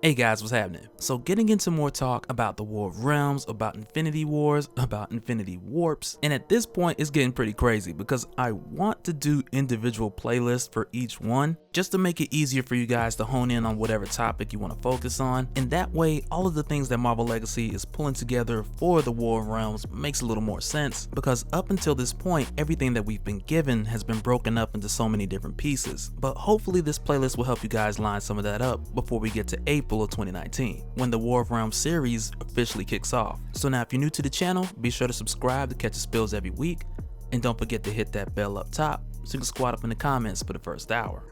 Hey guys, what's happening? So getting into more talk about the War of Realms, about Infinity Wars, about Infinity Warps, and at this point it's getting pretty crazy because I want to do individual playlists for each one just to make it easier for you guys to hone in on whatever topic you want to focus on, and that way all of the things that Marvel Legacy is pulling together for the War of Realms makes a little more sense, because up until this point everything that we've been given has been broken up into so many different pieces. But hopefully this playlist will help you guys line some of that up before we get to April of 2019, when the War of Realms series officially kicks off. So now if you're new to the channel, be sure to subscribe to catch the spills every week, and don't forget to hit that bell up top so you can squat up in the comments for the first hour.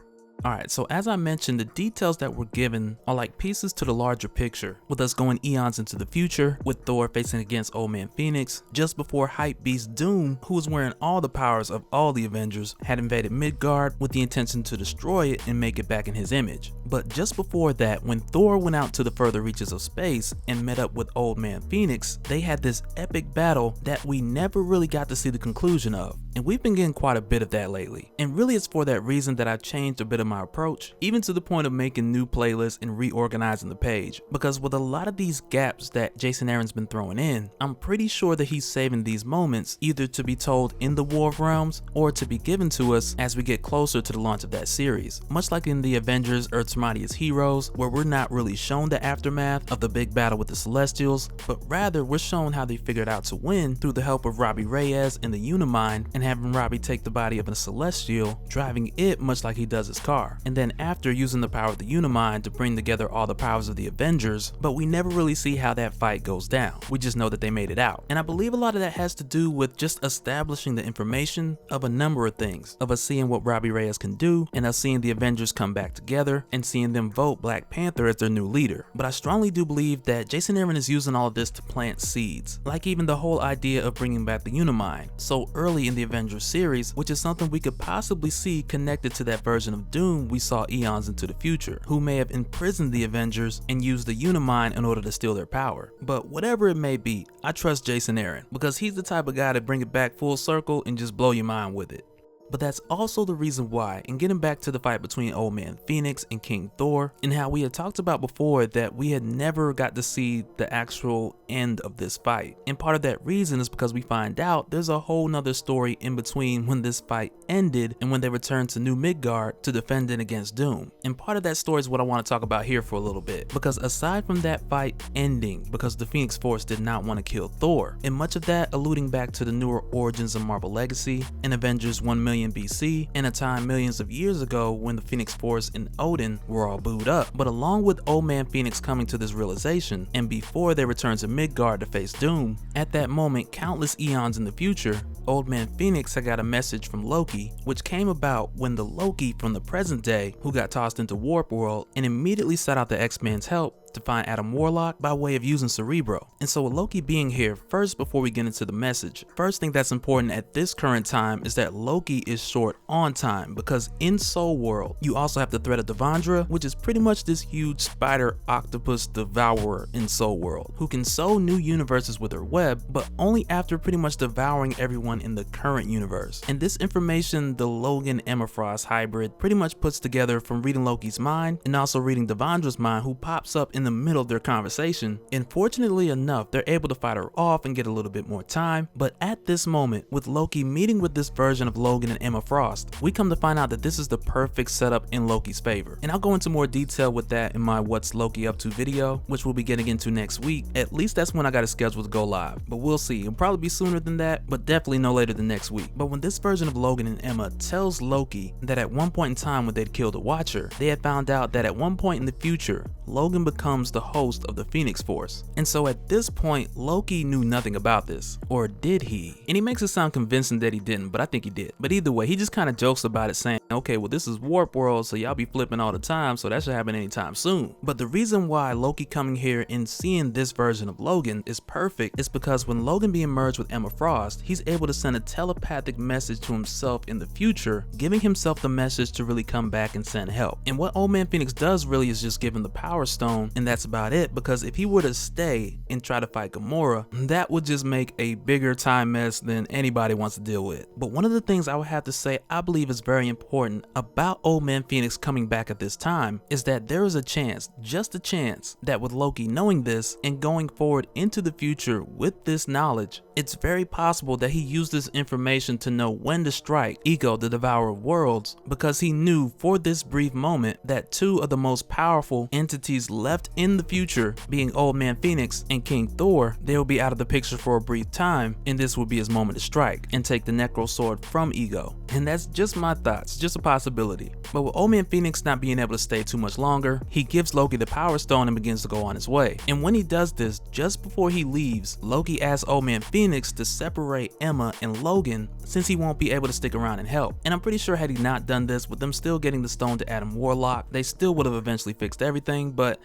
Alright, so as I mentioned, the details that we're given are like pieces to the larger picture, with us going eons into the future, with Thor facing against Old Man Phoenix, just before hype beast Doom, who was wearing all the powers of all the Avengers, had invaded Midgard with the intention to destroy it and make it back in his image. But just before that, when Thor went out to the further reaches of space and met up with Old Man Phoenix, they had this epic battle that we never really got to see the conclusion of. And we've been getting quite a bit of that lately. And really it's for that reason that I've changed a bit of my approach, even to the point of making new playlists and reorganizing the page. Because with a lot of these gaps that Jason Aaron's been throwing in, I'm pretty sure that he's saving these moments either to be told in the War of Realms or to be given to us as we get closer to the launch of that series. Much like in the Avengers Earth's Mightiest Heroes, where we're not really shown the aftermath of the big battle with the Celestials, but rather we're shown how they figured out to win through the help of Robbie Reyes and the Unimind, and having Robbie take the body of a Celestial, driving it much like he does his car, and then after using the power of the Unimind to bring together all the powers of the Avengers. But we never really see how that fight goes down. We just know that they made it out. And I believe a lot of that has to do with just establishing the information of a number of things, of us seeing what Robbie Reyes can do, and us seeing the Avengers come back together, and seeing them vote Black Panther as their new leader. But I strongly do believe that Jason Aaron is using all of this to plant seeds, like even the whole idea of bringing back the Unimind so early in the Avengers series, which is something we could possibly see connected to that version of Doom we saw eons into the future, who may have imprisoned the Avengers and used the Unimind in order to steal their power. But whatever it may be, I trust Jason Aaron, because he's the type of guy to bring it back full circle and just blow your mind with it. But that's also the reason why, and getting back to the fight between Old Man Phoenix and King Thor, and how we had talked about before that we had never got to see the actual end of this fight. And part of that reason is because we find out there's a whole nother story in between when this fight ended and when they returned to New Midgard to defend it against Doom. And part of that story is what I want to talk about here for a little bit, because aside from that fight ending because the Phoenix Force did not want to kill Thor, and much of that alluding back to the newer origins of Marvel Legacy and Avengers 1,000,000 BC, in a time millions of years ago when the Phoenix Force and Odin were all booed up. But along with Old Man Phoenix coming to this realization, and before they return to Midgard to face Doom, at that moment, countless eons in the future, Old Man Phoenix had got a message from Loki, which came about when the Loki from the present day, who got tossed into Warp World, and immediately sought out the X-Men's help to find Adam Warlock by way of using Cerebro. And so with Loki being here, first before we get into the message, first thing that's important at this current time is that Loki is short on time, because in Soul World, you also have the threat of Devandra, which is pretty much this huge spider octopus devourer in Soul World, who can sew new universes with her web, but only after pretty much devouring everyone in the current universe. And this information the Logan Emma Frost hybrid pretty much puts together from reading Loki's mind and also reading Devandra's mind, who pops up in the middle of their conversation. And fortunately enough, they're able to fight her off and get a little bit more time. But at this moment, with Loki meeting with this version of Logan and Emma Frost, we come to find out that this is the perfect setup in Loki's favor. And I'll go into more detail with that in my What's Loki Up To video, which we'll be getting into next week. At least that's when I got it scheduled to go live, but we'll see. It'll probably be sooner than that, but definitely no later than next week. But when this version of Logan and Emma tells Loki that at one point in time when they'd killed a Watcher, they had found out that at one point in the future, Logan becomes the host of the Phoenix Force. And so at this point, Loki knew nothing about this. Or did he? And he makes it sound convincing that he didn't, but I think he did. But either way, he just kind of jokes about it, saying, okay, well this is Warp World, so y'all be flipping all the time, so that should happen anytime soon. But the reason why Loki coming here and seeing this version of Logan is perfect is because when Logan being merged with Emma Frost, he's able to send a telepathic message to himself in the future, giving himself the message to really come back and send help. And what Old Man Phoenix does really is just give him the Power Stone and that's about it, because if he were to stay and try to fight Gamora, that would just make a bigger time mess than anybody wants to deal with. But one of the things I would have to say I believe is very important about Old Man Phoenix coming back at this time is that there is a chance, just a chance, that with Loki knowing this and going forward into the future with this knowledge, it's very possible that he used this information to know when to strike Ego, the Devourer of Worlds, because he knew for this brief moment that two of the most powerful entities left in the future, being Old Man Phoenix and King Thor, they will be out of the picture for a brief time, and this will be his moment to strike and take the Necro Sword from Ego. And that's just my thoughts, just a possibility. But with Old Man Phoenix not being able to stay too much longer, he gives Loki the Power Stone and begins to go on his way. And when he does this, just before he leaves, Loki asks Old Man Phoenix to separate Emma and Logan since he won't be able to stick around and help. And I'm pretty sure had he not done this, with them still getting the stone to Adam Warlock, they still would have eventually fixed everything. But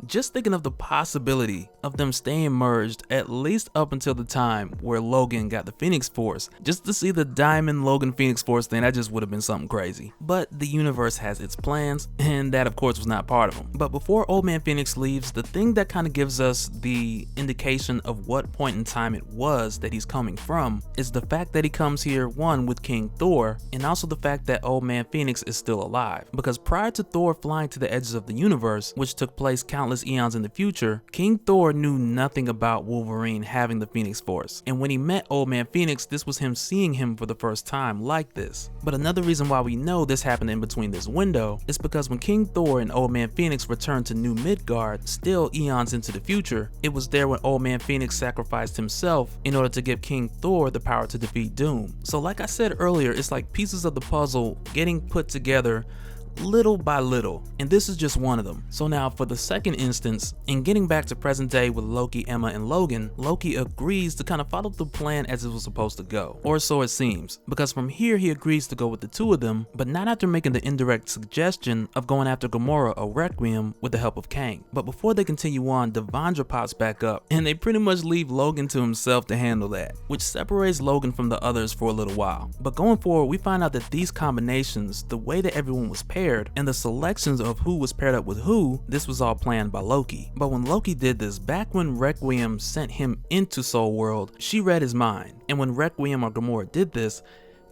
just thinking of the possibility of them staying merged at least up until the time where Logan got the Phoenix Force, just to see the Diamond Logan Phoenix Force thing, that just would have been something crazy. But the universe has its plans, and that of course was not part of them. But before Old Man Phoenix leaves, the thing that kind of gives us the indication of what point in time it was that he's coming from is the fact that he comes here, one, with King Thor, and also the fact that Old Man Phoenix is still alive. Because prior to Thor flying to the edges of the universe, which took place countless eons in the future, King Thor knew nothing about Wolverine having the Phoenix Force. And when he met Old Man Phoenix, this was him seeing him for the first time like this. But another reason why we know this happened in between this window is because when King Thor and Old Man Phoenix returned to New Midgard, still eons into the future, it was there when Old Man Phoenix sacrificed himself in order to give King Thor the power to defeat Doom. So like I said earlier, it's like pieces of the puzzle getting put together little by little, and this is just one of them. So now for the second instance, in getting back to present day with Loki, Emma, and Logan, Loki agrees to kind of follow the plan as it was supposed to go, or so it seems, because from here he agrees to go with the two of them, but not after making the indirect suggestion of going after Gamora or Requiem with the help of Kang. But before they continue on, Devondra pops back up, and they pretty much leave Logan to himself to handle that, which separates Logan from the others for a little while. But going forward, we find out that these combinations, the way that everyone was paired, and the selections of who was paired up with who, this was all planned by Loki. But when Loki did this, back when Requiem sent him into Soul World, she read his mind. And when Requiem or Gamora did this,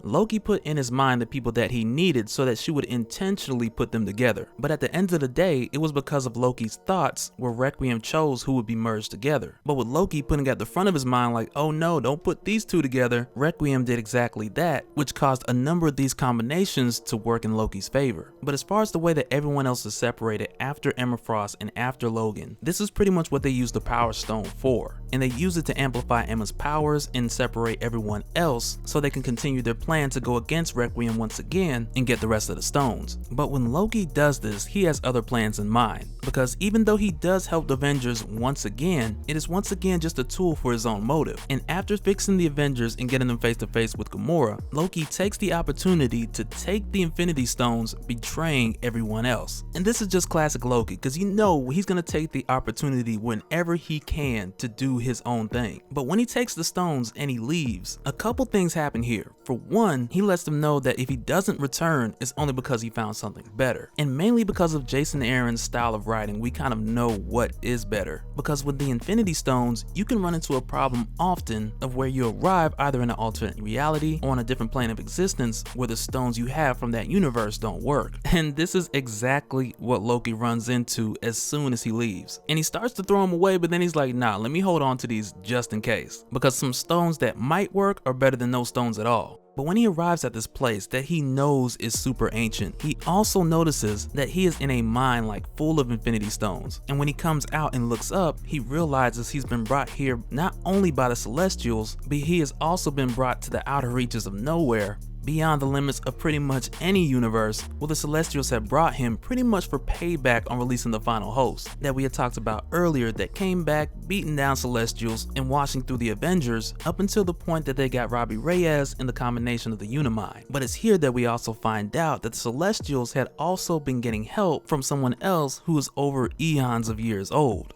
Loki put in his mind the people that he needed so that she would intentionally put them together. But at the end of the day, it was because of Loki's thoughts where Requiem chose who would be merged together. But with Loki putting at the front of his mind like, oh no, don't put these two together, Requiem did exactly that, which caused a number of these combinations to work in Loki's favor. But as far as the way that everyone else is separated after Emma Frost and after Logan, this is pretty much what they use the Power Stone for. And they use it to amplify Emma's powers and separate everyone else so they can continue their plan to go against Requiem once again and get the rest of the stones. But when Loki does this, he has other plans in mind, because even though he does help the Avengers once again, it is once again just a tool for his own motive. And after fixing the Avengers and getting them face to face with Gamora, Loki takes the opportunity to take the Infinity Stones, betraying everyone else. And this is just classic Loki, because you know he's gonna take the opportunity whenever he can to do his own thing. But when he takes the stones and he leaves, a couple things happen here. For one, he lets them know that if he doesn't return, it's only because he found something better. And mainly because of Jason Aaron's style of writing, we kind of know what is better. Because with the Infinity Stones, you can run into a problem often of where you arrive either in an alternate reality or on a different plane of existence where the stones you have from that universe don't work. And this is exactly what Loki runs into as soon as he leaves. And he starts to throw them away, but then he's like, nah, let me hold on to these just in case. Because some stones that might work are better than no stones at all. But when he arrives at this place that he knows is super ancient, he also notices that he is in a mine like full of Infinity Stones. And when he comes out and looks up, he realizes he's been brought here not only by the Celestials, but he has also been brought to the outer reaches of nowhere, beyond the limits of pretty much any universe, where the Celestials had brought him pretty much for payback on releasing the final host that we had talked about earlier, that came back, beating down Celestials and washing through the Avengers up until the point that they got Robbie Reyes in the combination of the Unimind. But it's here that we also find out that the Celestials had also been getting help from someone else who is over eons of years old.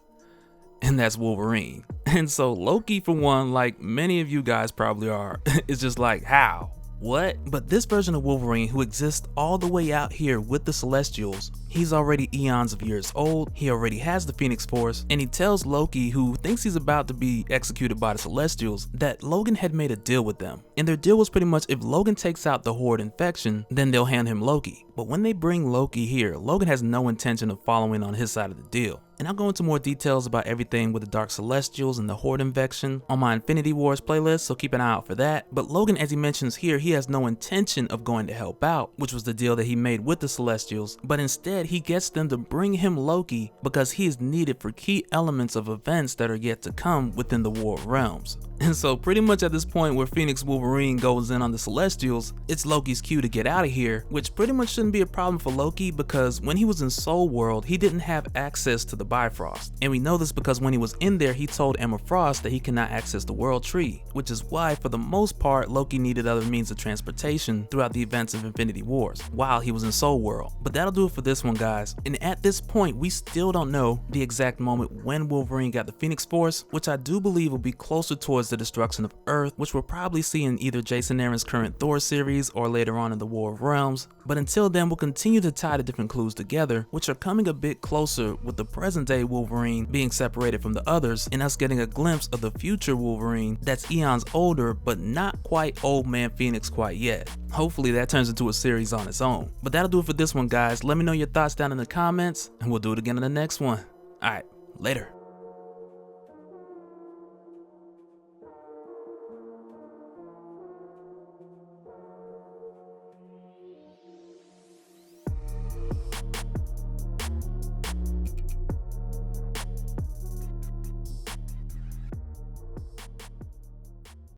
And that's Wolverine. And so Loki, for one, like many of you guys probably are, is just like, how? what? But this version of Wolverine, who exists all the way out here with the Celestials, he's already eons of years old, he already has the Phoenix Force, and he tells Loki, who thinks he's about to be executed by the Celestials, that Logan had made a deal with them. And their deal was pretty much, if Logan takes out the Horde infection, then they'll hand him Loki. But when they bring Loki here, Logan has no intention of following on his side of the deal. And I'll go into more details about everything with the Dark Celestials and the Horde infection on my Infinity Wars playlist, so keep an eye out for that. But Logan, as he mentions here, he has no intention of going to help out, which was the deal that he made with the Celestials, but instead he gets them to bring him Loki because he is needed for key elements of events that are yet to come within the War of Realms. And so pretty much at this point where Phoenix Wolverine goes in on the Celestials, it's Loki's cue to get out of here, which pretty much shouldn't be a problem for Loki because when he was in Soul World, he didn't have access to the Bifrost. And we know this because when he was in there, he told Emma Frost that he cannot access the World Tree, which is why for the most part, Loki needed other means of transportation throughout the events of Infinity Wars while he was in Soul World. But that'll do it for this one, guys. And at this point, we still don't know the exact moment when Wolverine got the Phoenix Force, which I do believe will be closer towards the destruction of Earth, which we'll probably see in either Jason Aaron's current Thor series or later on in the War of Realms. But until then, we'll continue to tie the different clues together, which are coming a bit closer with the present day Wolverine being separated from the others and us getting a glimpse of the future Wolverine that's eons older but not quite Old Man Phoenix quite yet. Hopefully that turns into a series on its own. But that'll do it for this one, guys. Let me know your thoughts down in the comments and we'll do it again in the next one. Alright, later.